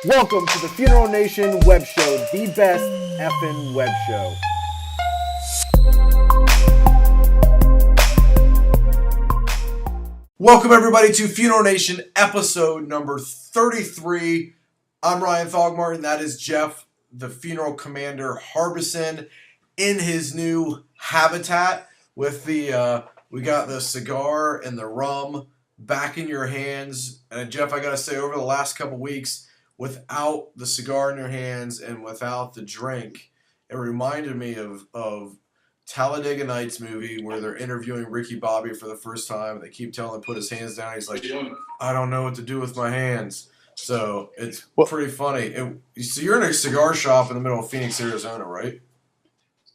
Welcome to the Funeral Nation Web Show, the best effing web show. Welcome everybody to Funeral Nation episode number 33. I'm Ryan Thogmartin. That is Jeff, the funeral commander Harbison, in his new habitat with the we got the cigar and the rum back in your hands. And Jeff, I gotta say, over the last couple weeks, without the cigar in your hands and without the drink, it reminded me of Talladega Nights movie where they're interviewing Ricky Bobby for the first time. And they keep telling him to put his hands down. He's like, I don't know what to do with my hands. So it's pretty funny. So you're in a cigar shop in the middle of Phoenix, Arizona, right?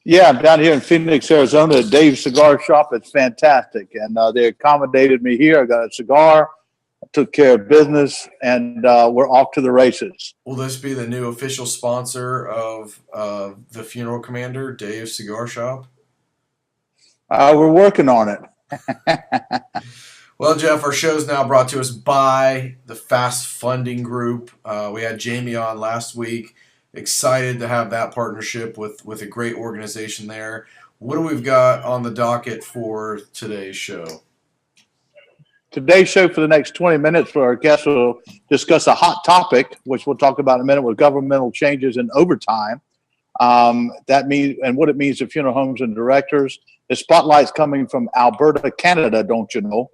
Yeah, I'm down here in Phoenix, Arizona at Dave's Cigar Shop. It's fantastic. And they accommodated me here. I got a cigar, I took care of business, and we're off to the races. Will this be the new official sponsor of the Funeral Commander, Dave's Cigar Shop? We're working on it. Well, Jeff, our show is now brought to us by the Fast Funding Group. We had Jamie on last week. Excited to have that partnership with a great organization there. What do we've got on the docket for today's show? Today's show for the next 20 minutes for our guests will discuss a hot topic, which we'll talk about in a minute, with governmental changes in overtime. That means, and what it means to funeral homes and directors. The spotlight's coming from Alberta, Canada, don't you know?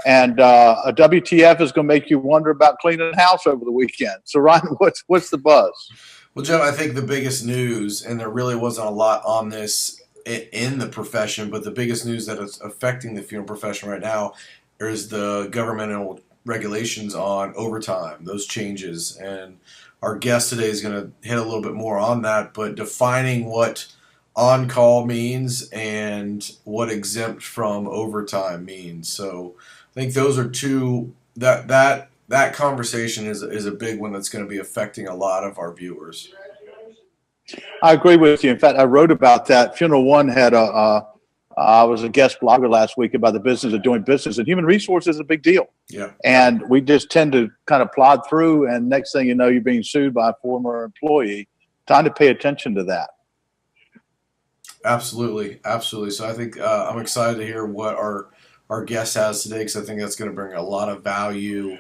And a WTF is going to make you wonder about cleaning the house over the weekend. So, Ryan, what's the buzz? Well, Jeff, I think the biggest news, and there really wasn't a lot on this in the profession, but the biggest news that is affecting the funeral profession right now is the governmental regulations on overtime, those changes. And our guest today is going to hit a little bit more on that, but defining what on-call means and what exempt from overtime means. So I think those are two, that conversation is a big one that's going to be affecting a lot of our viewers. I agree with you. In fact, I wrote about that. Funeral One had I was a guest blogger last week about the business of doing business, and human resources is a big deal. Yeah. And we just tend to kind of plod through, and next thing you know, you're being sued by a former employee. Time to pay attention to that. Absolutely. Absolutely. So I think I'm excited to hear what our guest has today, because I think that's going to bring a lot of value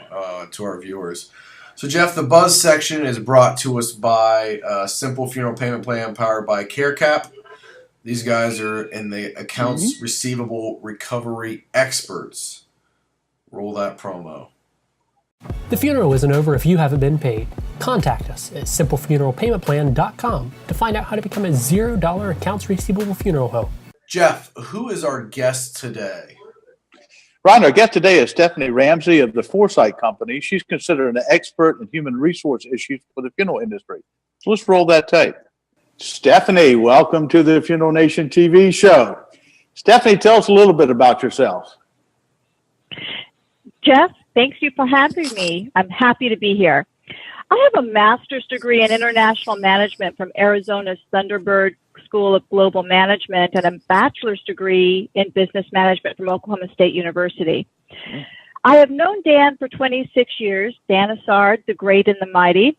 to our viewers. So, Jeff, the Buzz section is brought to us by Simple Funeral Payment Plan powered by CareCap. These guys are in the accounts receivable recovery experts. Roll that promo. The funeral isn't over if you haven't been paid. Contact us at simplefuneralpaymentplan.com to find out how to become a $0 accounts receivable funeral home. Jeff, who is our guest today? Ryan, our guest today is Stephanie Ramsey of the Foresight Companies. She's considered an expert in human resource issues for the funeral industry. So let's roll that tape. Stephanie, welcome to the Funeral Nation TV show. Stephanie, tell us a little bit about yourself. Jeff, thanks you for having me. I'm happy to be here. I have a master's degree in international management from Arizona's Thunderbird School of Global Management and a bachelor's degree in business management from Oklahoma State University. I have known Dan for 26 years, Dan Assard, the great and the mighty,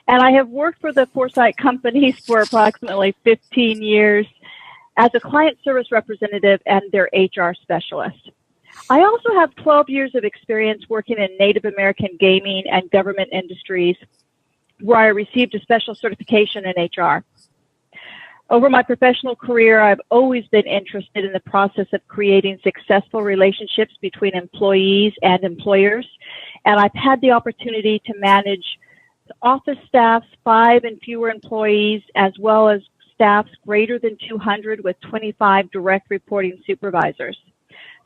and I have worked for the Foresight Companies for approximately 15 years as a client service representative and their HR specialist. I also have 12 years of experience working in Native American gaming and government industries, where I received a special certification in HR. Over my professional career, I've always been interested in the process of creating successful relationships between employees and employers, and I've had the opportunity to manage office staffs 5 and fewer employees, as well as staffs greater than 200 with 25 direct reporting supervisors.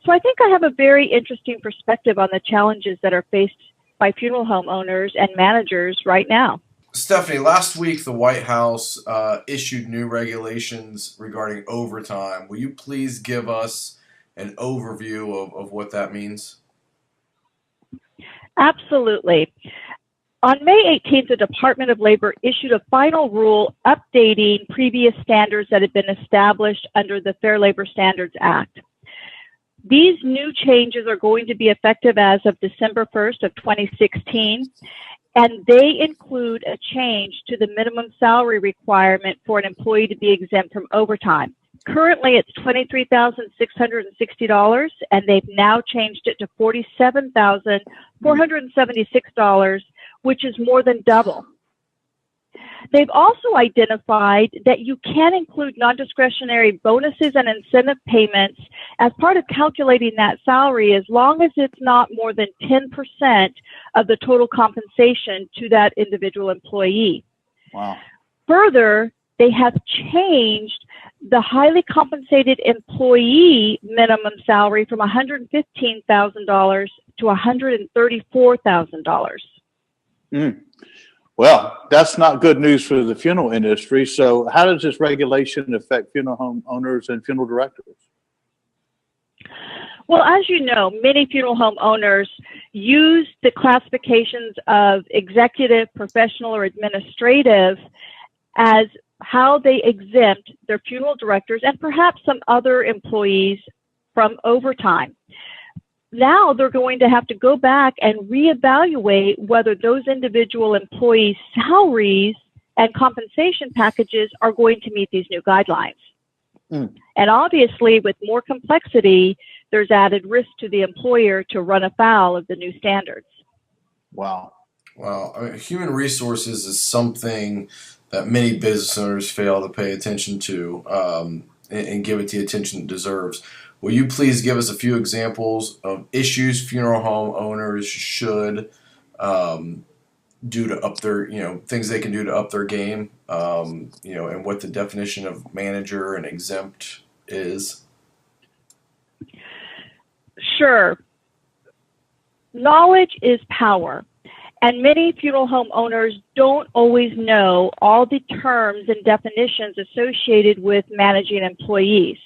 So I think I have a very interesting perspective on the challenges that are faced by funeral home owners and managers right now. Stephanie, last week the White House issued new regulations regarding overtime. Will you please give us an overview of what that means? Absolutely. On May 18th, the Department of Labor issued a final rule updating previous standards that had been established under the Fair Labor Standards Act. These new changes are going to be effective as of December 1st of 2016, and they include a change to the minimum salary requirement for an employee to be exempt from overtime. Currently, it's $23,660, and they've now changed it to $47,476, which is more than double. They've also identified that you can include non-discretionary bonuses and incentive payments as part of calculating that salary, as long as it's not more than 10% of the total compensation to that individual employee. Wow. Further, they have changed the highly compensated employee minimum salary from $115,000 to $134,000. Well, that's not good news for the funeral industry. So how does this regulation affect funeral home owners and funeral directors? Well, as you know, many funeral home owners use the classifications of executive, professional, or administrative as how they exempt their funeral directors and perhaps some other employees from overtime. Now they're going to have to go back and reevaluate whether those individual employees' salaries and compensation packages are going to meet these new guidelines. And obviously, with more complexity, there's added risk to the employer to run afoul of the new standards. Wow. Well, I mean, human resources is something that many business owners fail to pay attention to and give it the attention it deserves. Will you please give us a few examples of issues funeral home owners should do to up their, things they can do to up their game, and what the definition of manager and exempt is? Sure. Knowledge is power. And many funeral home owners don't always know all the terms and definitions associated with managing employees.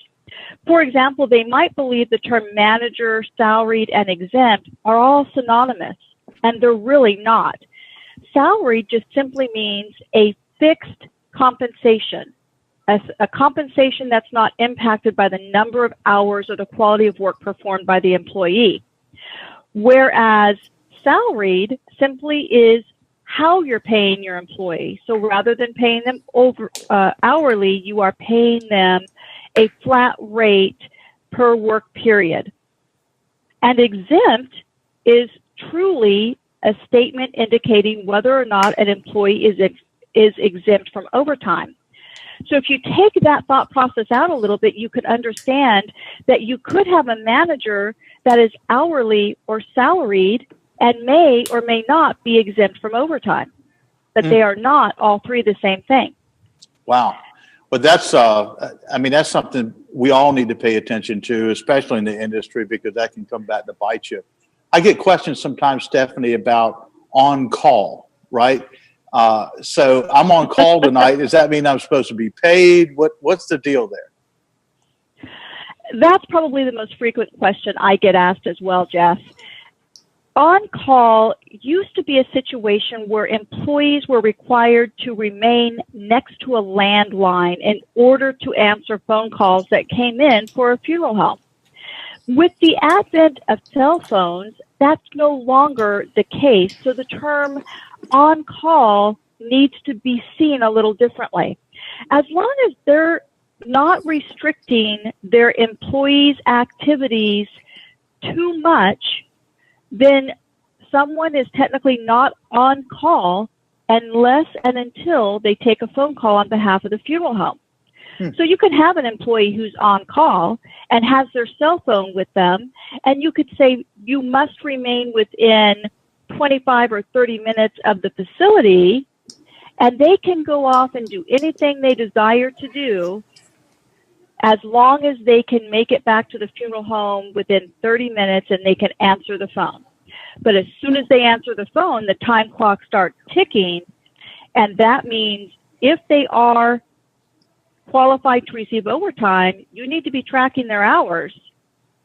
For example, they might believe the term manager, salaried, and exempt are all synonymous, and they're really not. Salaried just simply means a fixed compensation, a compensation that's not impacted by the number of hours or the quality of work performed by the employee. Whereas salaried simply is how you're paying your employee. So rather than paying them hourly, you are paying them a flat rate per work period. And exempt is truly a statement indicating whether or not an employee is exempt from overtime. So if you take that thought process out a little bit, you could understand that you could have a manager that is hourly or salaried and may or may not be exempt from overtime, but they are not all three the same thing. Wow. But that's, that's something we all need to pay attention to, especially in the industry, because that can come back to bite you. I get questions sometimes, Stephanie, about on call, right? So I'm on call tonight. Does that mean I'm supposed to be paid? What's the deal there? That's probably the most frequent question I get asked as well, Jeff. On call used to be a situation where employees were required to remain next to a landline in order to answer phone calls that came in for a funeral home. With the advent of cell phones, that's no longer the case. So the term on call needs to be seen a little differently. As long as they're not restricting their employees' activities too much, then someone is technically not on call unless and until they take a phone call on behalf of the funeral home. So you could have an employee who's on call and has their cell phone with them, and you could say you must remain within 25 or 30 minutes of the facility, and they can go off and do anything they desire to do as long as they can make it back to the funeral home within 30 minutes and they can answer the phone. But as soon as they answer the phone, the time clock starts ticking, and that means if they are qualified to receive overtime, you need to be tracking their hours,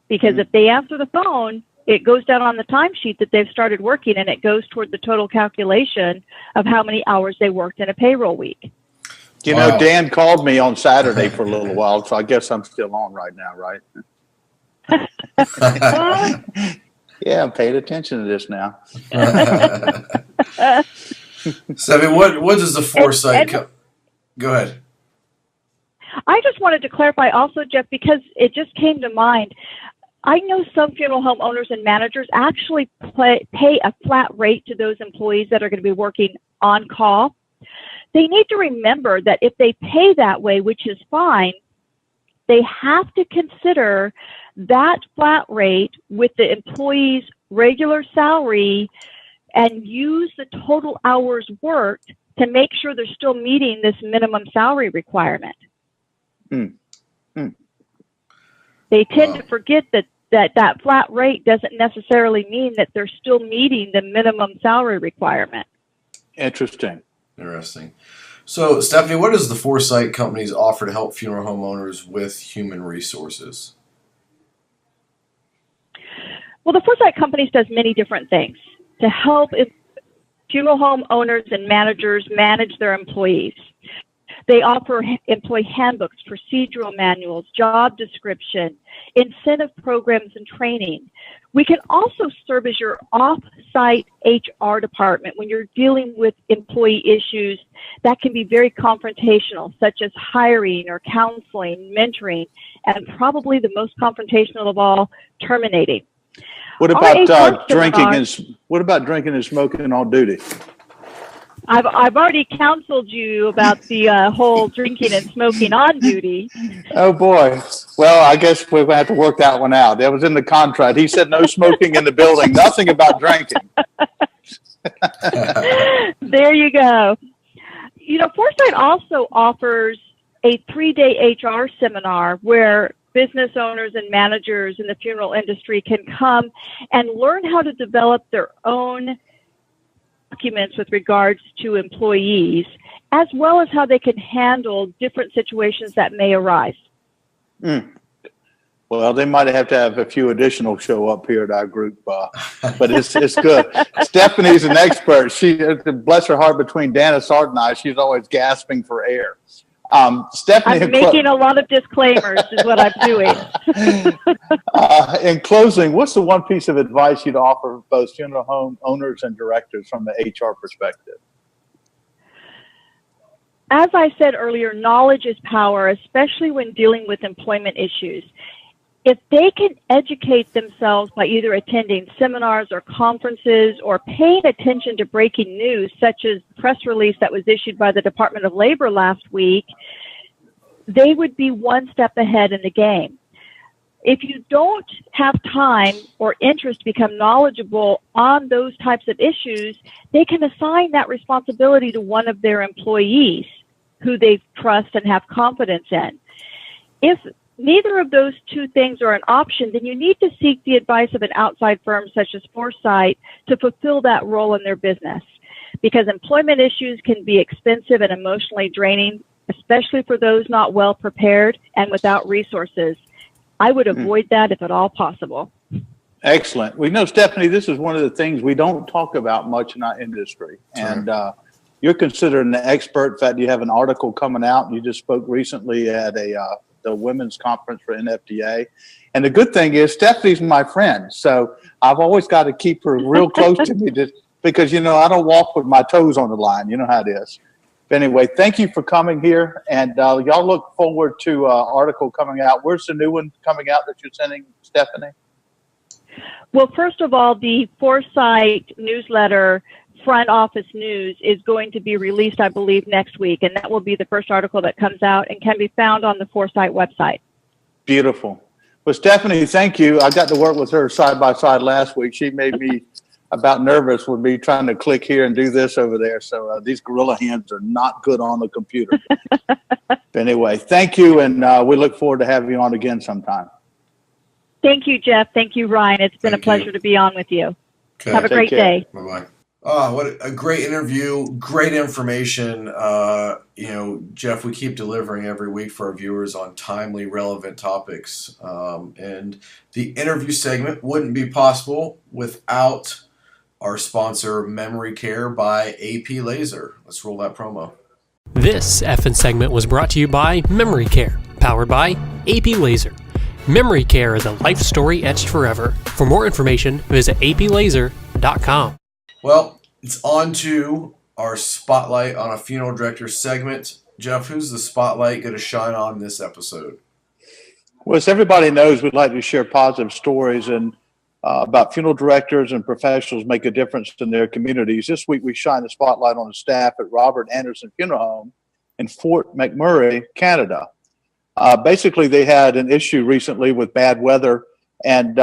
because if they answer the phone, it goes down on the timesheet that they've started working, and it goes toward the total calculation of how many hours they worked in a payroll week. You know, Dan called me on Saturday for a little while, so I guess I'm still on right now, right? Yeah, I'm paying attention to this now. Stephanie, what does the Foresight go ahead. I just wanted to clarify also, Jeff, because it just came to mind. I know some funeral home owners and managers actually pay a flat rate to those employees that are going to be working on call. They need to remember that if they pay that way, which is fine, they have to consider that flat rate with the employee's regular salary and use the total hours worked to make sure they're still meeting this minimum salary requirement. They tend to forget that flat rate doesn't necessarily mean that they're still meeting the minimum salary requirement. Interesting. So, Stephanie, what does the Foresight Companies offer to help funeral home owners with human resources? Well, the Foresight Companies does many different things to help funeral home owners and managers manage their employees. They offer employee handbooks, procedural manuals, job description, incentive programs, and training. We can also serve as your off-site HR department when you're dealing with employee issues that can be very confrontational, such as hiring or counseling, mentoring, and probably the most confrontational of all, terminating. What about drinking and smoking on duty? I've already counseled you about the whole drinking and smoking on duty. Oh, boy. Well, I guess we're going to have to work that one out. That was in the contract. He said no smoking in the building, nothing about drinking. There you go. You know, Foresight also offers a 3-day HR seminar where business owners and managers in the funeral industry can come and learn how to develop their own documents with regards to employees, as well as how they can handle different situations that may arise. Well, they might have to have a few additional show up here at our group, but it's good. Stephanie's an expert. She, bless her heart, between Dana Sart and I, she's always gasping for air. Stephanie, I'm making a lot of disclaimers is what I'm doing. In closing, what's the one piece of advice you'd offer both funeral home owners and directors from the HR perspective? As I said earlier, knowledge is power, especially when dealing with employment issues. If they can educate themselves by either attending seminars or conferences or paying attention to breaking news, such as the press release that was issued by the Department of Labor last week, they would be one step ahead in the game. If you don't have time or interest to become knowledgeable on those types of issues, they can assign that responsibility to one of their employees who they trust and have confidence in. If neither of those two things are an option, then you need to seek the advice of an outside firm such as Foresight to fulfill that role in their business. Because employment issues can be expensive and emotionally draining, especially for those not well prepared and without resources. I would avoid that if at all possible. Excellent. We know, Stephanie, this is one of the things we don't talk about much in our industry. And you're considered an expert. In fact, you have an article coming out. You just spoke recently at the women's conference for NFDA. And the good thing is Stephanie's my friend. So I've always got to keep her real close to me because, you know, I don't walk with my toes on the line. You know how it is. But anyway, thank you for coming here. And y'all look forward to article coming out. Where's the new one coming out that you're sending, Stephanie? Well, first of all, the Foresight newsletter front office news is going to be released, I believe, next week. And that will be the first article that comes out and can be found on the Foresight website. Beautiful. Well, Stephanie, thank you. I got to work with her side by side last week. She made me about nervous with me trying to click here and do this over there. So these gorilla hands are not good on the computer. But anyway, thank you. And we look forward to having you on again sometime. Thank you, Jeff. Thank you, Ryan. It's been a pleasure to be on with you. Okay. Have a great day. Bye-bye. Oh, what a great interview. Great information. You know, Jeff, we keep delivering every week for our viewers on timely, relevant topics. And the interview segment wouldn't be possible without our sponsor, Memory Care by AP Laser. Let's roll that promo. This FN segment was brought to you by Memory Care, powered by AP Laser. Memory Care is a life story etched forever. For more information, visit aplaser.com. Well, It's on to our spotlight on a funeral director segment. Jeff, who's the spotlight going to shine on this episode? Well, as everybody knows, we'd like to share positive stories and about funeral directors and professionals make a difference in their communities. This week, we shine the spotlight on the staff at Robert Anderson Funeral Home in Fort McMurray, Canada. Basically, they had an issue recently with bad weather, and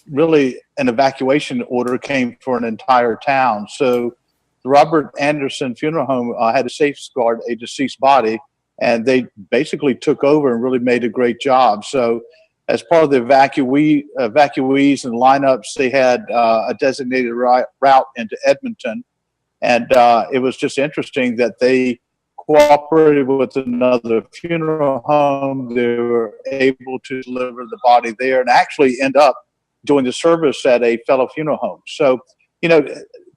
really an evacuation order came for an entire town. So the Robert Anderson Funeral Home had to safeguard a deceased body, and they basically took over and really made a great job. So as part of the evacuees and lineups, they had a designated route into Edmonton. And it was just interesting that they cooperated with another funeral home. They were able to deliver the body there and actually end up doing the service at a fellow funeral home. So,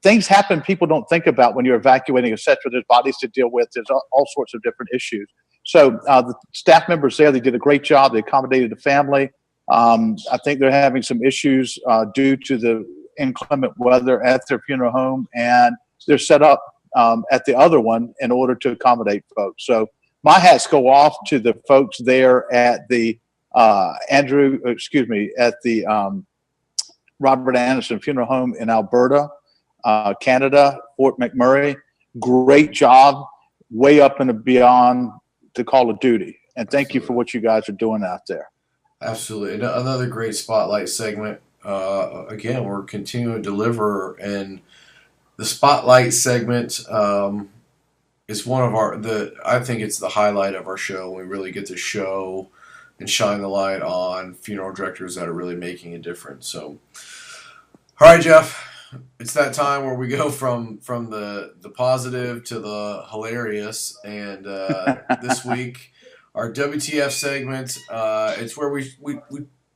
things happen people don't think about when you're evacuating, et cetera. There's bodies to deal with. There's all sorts of different issues. So the staff members there, they did a great job. They accommodated the family. I think they're having some issues due to the inclement weather at their funeral home, and they're set up at the other one in order to accommodate folks. So my hats go off to the folks there at the Robert Anderson Funeral Home in Alberta, Canada, Fort McMurray. Great job, way up and beyond the call of duty. And thank you for what you guys are doing out there. Absolutely. Another great spotlight segment. Again, we're continuing to deliver, and the spotlight segment is one of I think it's the highlight of our show. We really get to show and shine the light on funeral directors that are really making a difference. So, all right, Jeff, it's that time where we go from the positive to the hilarious. And this week, our WTF segment, it's where we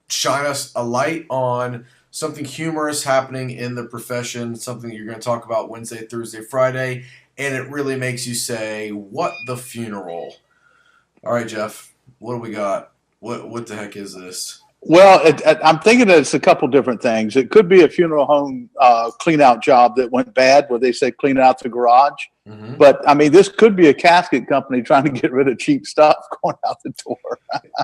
shine us a light on something humorous happening in the profession, something you're going to talk about Wednesday, Thursday, Friday, and it really makes you say, what the funeral? All right, Jeff, what do we got? What the heck is this? Well, I'm thinking that it's a couple different things. It could be a funeral home clean out job that went bad, where they say clean out the garage. Mm-hmm. But I mean, this could be a casket company trying to get rid of cheap stuff going out the door.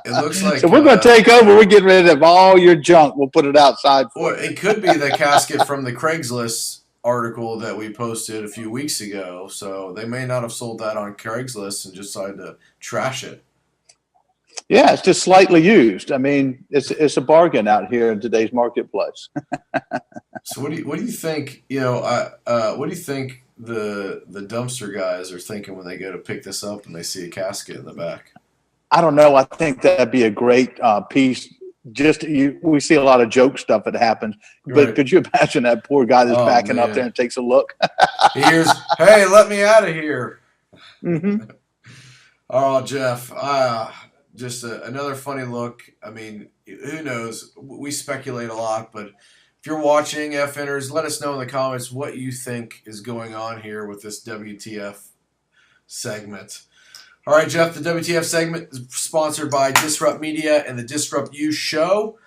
It looks like so. We're going to take over. We're getting rid of all your junk. We'll put it outside. Or it could be the casket from the Craigslist article that we posted a few weeks ago. So they may not have sold that on Craigslist and just decided to trash it. Yeah, it's just slightly used. I mean, it's a bargain out here in today's marketplace. So what do you think? What do you think the dumpster guys are thinking when they go to pick this up and they see a casket in the back? I don't know. I think that'd be a great piece. We see a lot of joke stuff that happens, but right. Could you imagine that poor guy that's backing up there and takes a look? He hears, "Hey, let me out of here." Mm-hmm. Oh, Jeff. Just another funny look. I mean, who knows? We speculate a lot, but if you're watching, FNers, let us know in the comments what you think is going on here with this WTF segment. All right, Jeff, the WTF segment is sponsored by Disrupt Media and the Disrupt You Show.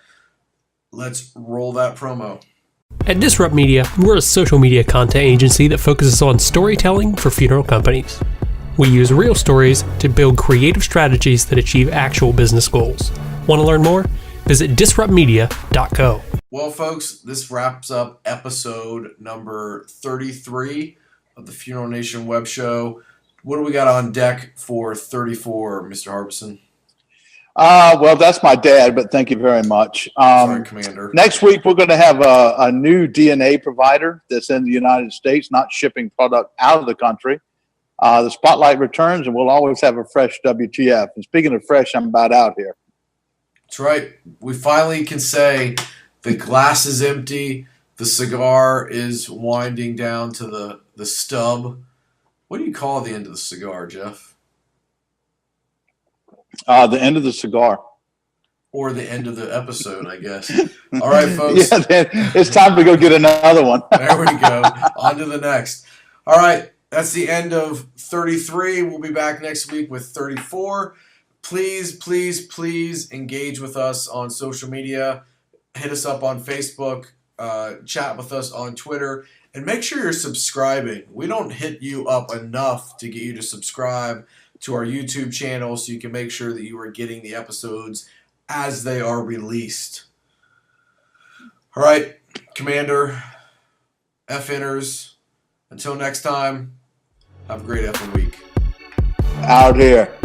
Let's roll that promo. At Disrupt Media, we're a social media content agency that focuses on storytelling for funeral companies. We use real stories to build creative strategies that achieve actual business goals. Want to learn more? Visit disruptmedia.co. Well, folks, this wraps up episode number 33 of the Funeral Nation web show. What do we got on deck for 34, Mr. Harbison? Well, that's my dad, but thank you very much. Sorry, Commander. Next week, we're going to have a new DNA provider that's in the United States, not shipping product out of the country. The spotlight returns, and we'll always have a fresh WTF. And speaking of fresh, I'm about out here. That's right. We finally can say the glass is empty. The cigar is winding down to the stub. What do you call the end of the cigar, Jeff? The end of the cigar. Or the end of the episode, I guess. All right, folks. Yeah, it's time to go get another one. There we go. On to the next. All right. That's the end of 33. We'll be back next week with 34. Please, please, please engage with us on social media. Hit us up on Facebook, chat with us on Twitter. And make sure you're subscribing. We don't hit you up enough to get you to subscribe to our YouTube channel so you can make sure that you are getting the episodes as they are released. All right, Commander, F-Inners, until next time, have a great effing week. Out here.